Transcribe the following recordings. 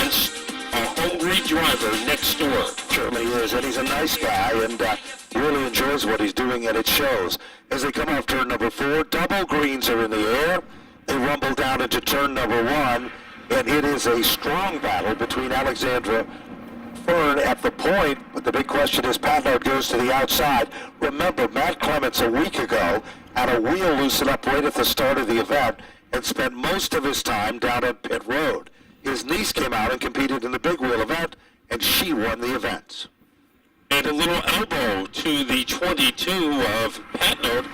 sense a hungry driver next door. Certainly is, and he's a nice guy, and really enjoys what he's doing, and it shows. As they come off turn number 4, double greens are in the air. They rumble down into turn number 1, and it is a strong battle between Alexandra Fern at the point, but the big question is Patnode goes to the outside. Remember, Matt Clements a week ago had a wheel loosen up right at the start of the event and spent most of his time down at pit road. His niece came out and competed in the big wheel event, and she won the event. And a little elbow to the 22 of Patnode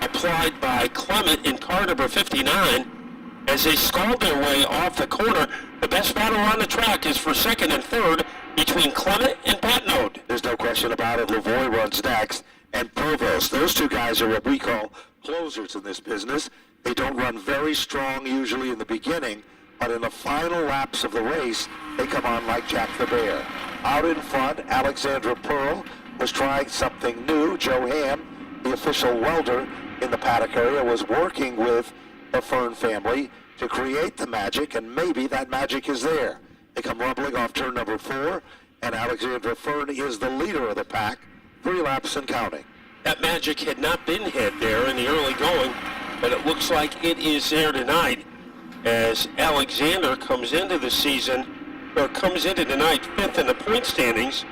applied by Clement in car number 59 as they scald their way off the corner. The best battle on the track is for second and third between Clement and Patnode. There's no question about it. Lavoie runs next, and Provost. Those two guys are what we call closers in this business. They don't run very strong usually in the beginning, but in the final laps of the race, they come on like Jack the Bear. Out in front, Alexandra Pearl was trying something new. Joe Ham, the official welder in the paddock area, was working with the Fern family to create the magic, and maybe that magic is there. They come rumbling off turn number 4, and Alexandra Fern is the leader of the pack, 3 laps and counting. That magic had not been hit there in the early going, but it looks like it is there tonight as Alexander comes into the season, or comes into tonight 5th in the point standings.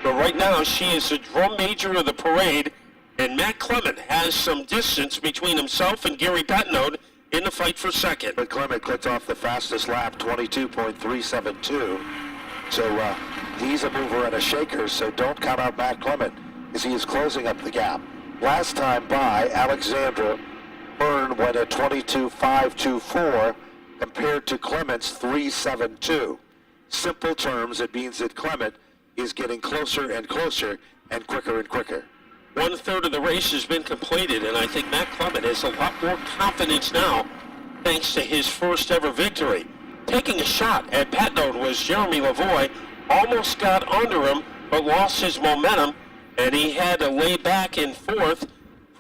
But right now she is the drum major of the parade, and Matt Clement has some distance between himself and Gary Patnode in the fight for second. But Clement clicked off the fastest lap, 22.372. So he's a mover and a shaker, so don't count out Matt Clement as he is closing up the gap. Last time by, Alexandra Fern went at 22.524 compared to Clement's 3.72. Simple terms, it means that Clement is getting closer and closer and quicker. 1/3 of the race has been completed, and I think Matt Clement has a lot more confidence now thanks to his first ever victory. Taking a shot at Patnode was Jeremy Lavoie. Almost got under him, but lost his momentum, and he had to lay back in 4th.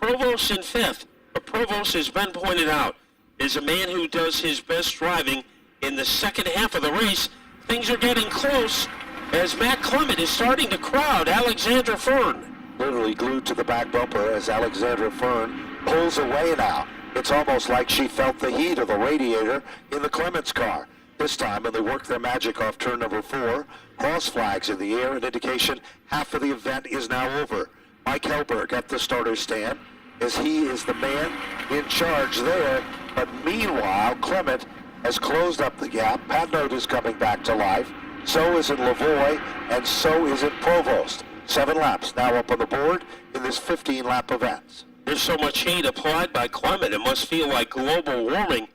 Provost in 5th. But Provost, as Ben pointed out, is a man who does his best driving in the second half of the race. Things are getting close as Matt Clement is starting to crowd Alexandra Fern. Literally glued to the back bumper as Alexandra Fern pulls away now. It's almost like she felt the heat of the radiator in the Clements car. This time, when they work their magic off turn number 4, cross flags in the air, an indication half of the event is now over. Mike Helberg at the starter's stand as he is the man in charge there. But meanwhile, Clement has closed up the gap. Patnode is coming back to life. So is it Lavoie, and so is it Provost. 7 laps now up on the board in this 15-lap event. There's so much heat applied by Clement, it must feel like global warming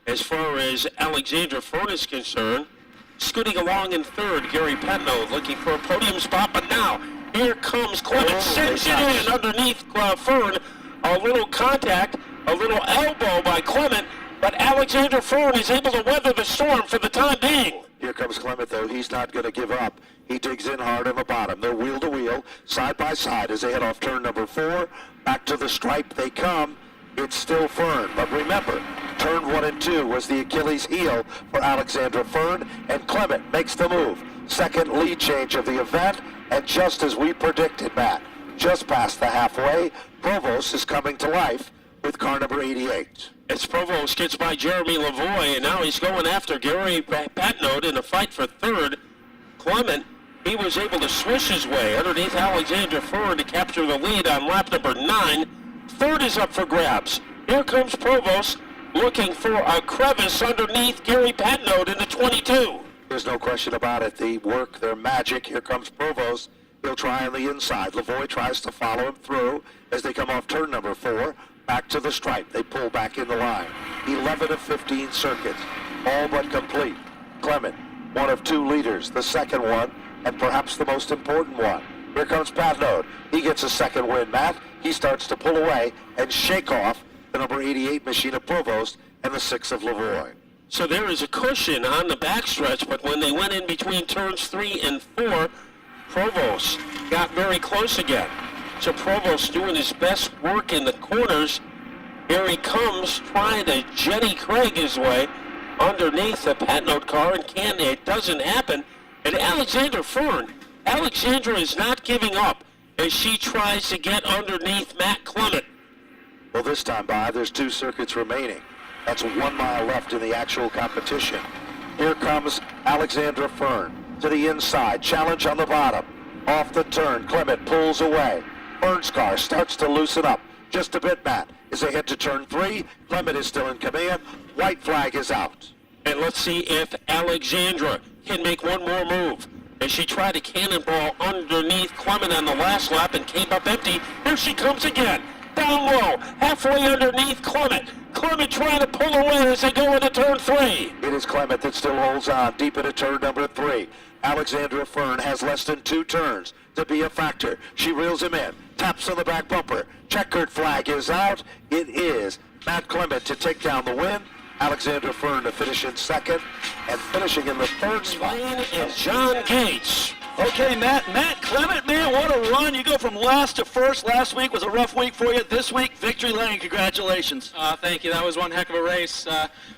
as far as Alexandra Fern is concerned. Scooting along in 3rd, Gary Patnode looking for a podium spot, but now here comes Clement, sends it in underneath Fern. A little contact, a little elbow by Clement, but Alexandra Fern is able to weather the storm for the time being. Here comes Clement, though. He's not going to give up. He digs in hard on the bottom. They're wheel to wheel, side by side as they head off turn number 4. Back to the stripe they come. It's still Fern. But remember, turn 1 and 2 was the Achilles heel for Alexandra Fern, and Clement makes the move. Second lead change of the event, and just as we predicted, Matt, just past the halfway, Provost is coming to life with car number 88. As Provost gets by Jeremy Lavoie, and now he's going after Gary Patnode in a fight for 3rd. Clement, he was able to swish his way underneath Alexandra Fern to capture the lead on lap number 9. 3rd is up for grabs. Here comes Provost looking for a crevice underneath Gary Patnode in the 22. There's no question about it. They work their magic. Here comes Provost. He'll try on the inside. Lavoie tries to follow him through as they come off turn number 4. Back to the stripe. They pull back in the line. 11 of 15 circuits, all but complete. Clement, one of 2 leaders, the second one, and perhaps the most important one. Here comes Patnode. He gets a second win, Matt. He starts to pull away and shake off the number 88 machine of Provost and the 6 of Lavoie. So there is a cushion on the backstretch, but when they went in between turns 3 and 4, Provost got very close again. So Provost doing his best work in the corners. Here he comes trying to Jenny Craig his way, underneath the Patnode car, and it doesn't happen. And Alexandra is not giving up as she tries to get underneath Matt Clement. Well, this time, Bob, there's 2 circuits remaining. That's 1 mile left in the actual competition. Here comes Alexandra Fern to the inside. Challenge on the bottom. Off the turn, Clement pulls away. Fern's car starts to loosen up. Just a bit, Matt. As they head to turn 3, Clement is still in command. White flag is out. And let's see if Alexandra can make one more move. As she tried to cannonball underneath Clement on the last lap and came up empty. Here she comes again. Down low, halfway underneath Clement. Clement trying to pull away as they go into turn 3. It is Clement that still holds on deep into turn number 3. Alexandra Fern has less than 2 turns to be a factor. She reels him in, taps on the back bumper. Checkered flag is out. It is Matt Clement to take down the win. Alexandra Fern to finish in second, and finishing in the 3rd spot. And John Gates. Okay, Matt Clement, man, what a run. You go from last to first. Last week was a rough week for you. This week, victory lane. Congratulations. Thank you. That was one heck of a race.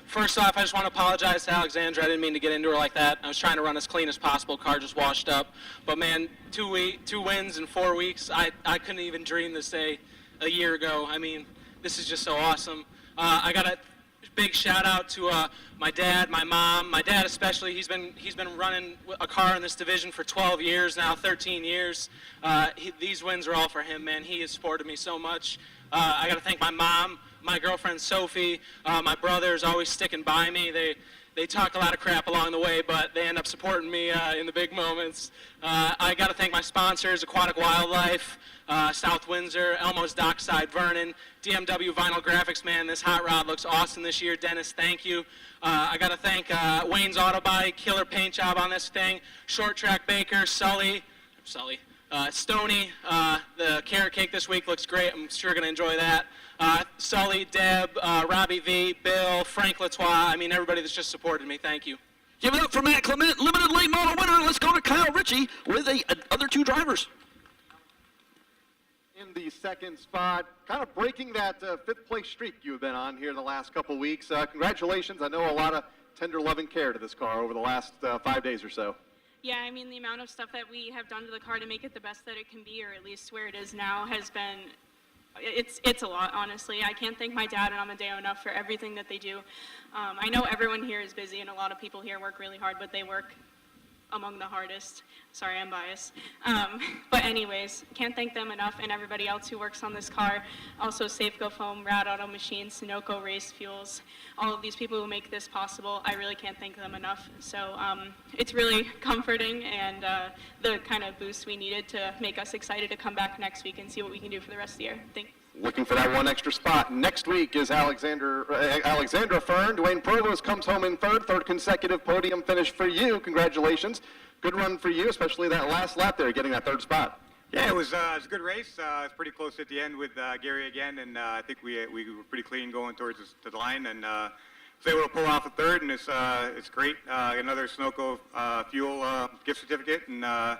First off, I just want to apologize to Alexandra. I didn't mean to get into her like that. I was trying to run as clean as possible. Car just washed up. But, man, 2 wins in 4 weeks. I couldn't even dream this day a year ago. I mean, this is just so awesome. I got a big shout out to my dad, my mom, my dad especially. He's been running a car in this division for 12 years now, 13 years. These wins are all for him, man. He has supported me so much. I got to thank my mom, my girlfriend Sophie, my brothers always sticking by me. They talk a lot of crap along the way, but they end up supporting me in the big moments. I got to thank my sponsors, Aquatic Wildlife, South Windsor, Elmo's Dockside, Vernon, DMW Vinyl Graphics, man, this hot rod looks awesome this year. Dennis, thank you. I got to thank Wayne's Auto Body, killer paint job on this thing, Short Track Baker, Stoney, the carrot cake this week looks great. I'm sure going to enjoy that. Sully, Deb, Robbie V, Bill, Frank Latois, I mean, everybody that's just supported me, thank you. Give it up for Matt Clement, limited late model winner. Let's go to Kyle Ritchie with the other 2 drivers. In the 2nd spot, kind of breaking that 5th place streak you've been on here the last couple weeks. Congratulations. I know a lot of tender love and care to this car over the last 5 days or so. Yeah, I mean, the amount of stuff that we have done to the car to make it the best that it can be, or at least where it is now, has been, it's a lot, honestly. I can't thank my dad and Amadeo enough for everything that they do. I know everyone here is busy and a lot of people here work really hard, but they work among the hardest. Sorry, I'm biased. But anyways, can't thank them enough, and everybody else who works on this car. Also Safeco Foam, Rad Auto Machines, Sunoco Race Fuels, all of these people who make this possible. I really can't thank them enough. So it's really comforting and the kind of boost we needed to make us excited to come back next week and see what we can do for the rest of the year. Thanks. Looking for that 1 extra spot. Next week is Alexandra Fern. Dwayne Provost comes home in 3rd consecutive podium finish for you. Congratulations. Good run for you, especially that last lap there, getting that 3rd spot. Yeah, it was a good race. It was pretty close at the end with Gary again, and I think we were pretty clean going towards the line, and was able to pull off a 3rd, and it's great. Another Sunoco fuel gift certificate, and I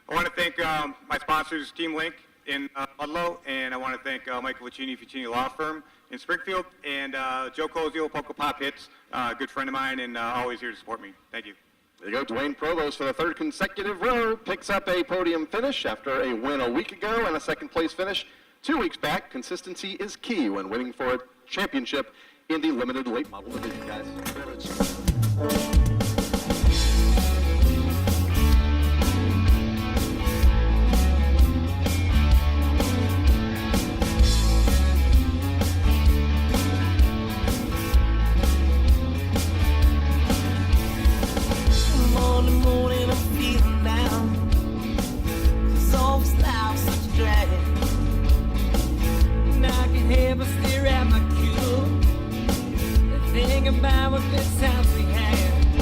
want to thank my sponsors, Team Link in Ludlow, and I want to thank Michael Ficini Law Firm in Springfield, and Joe Cozio, Poco Pop Hits, a good friend of mine, and always here to support me. Thank you. There you go. Dwayne Provost for the 3rd consecutive row picks up a podium finish after a win a week ago and a 2nd place finish 2 weeks back. Consistency is key when winning for a championship in the limited late model division, guys. About what good times we had.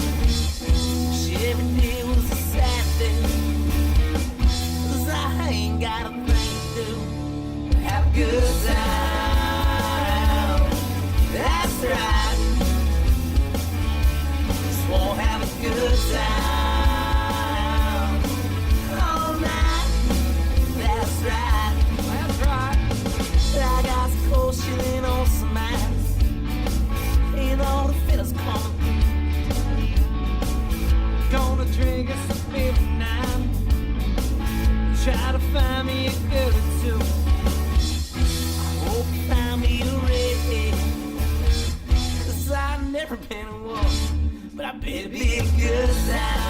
drink us a beer tonight. Try to find me a girl or two. I hope you find me a red. 'Cause I've never been a woman, but I better be a good time.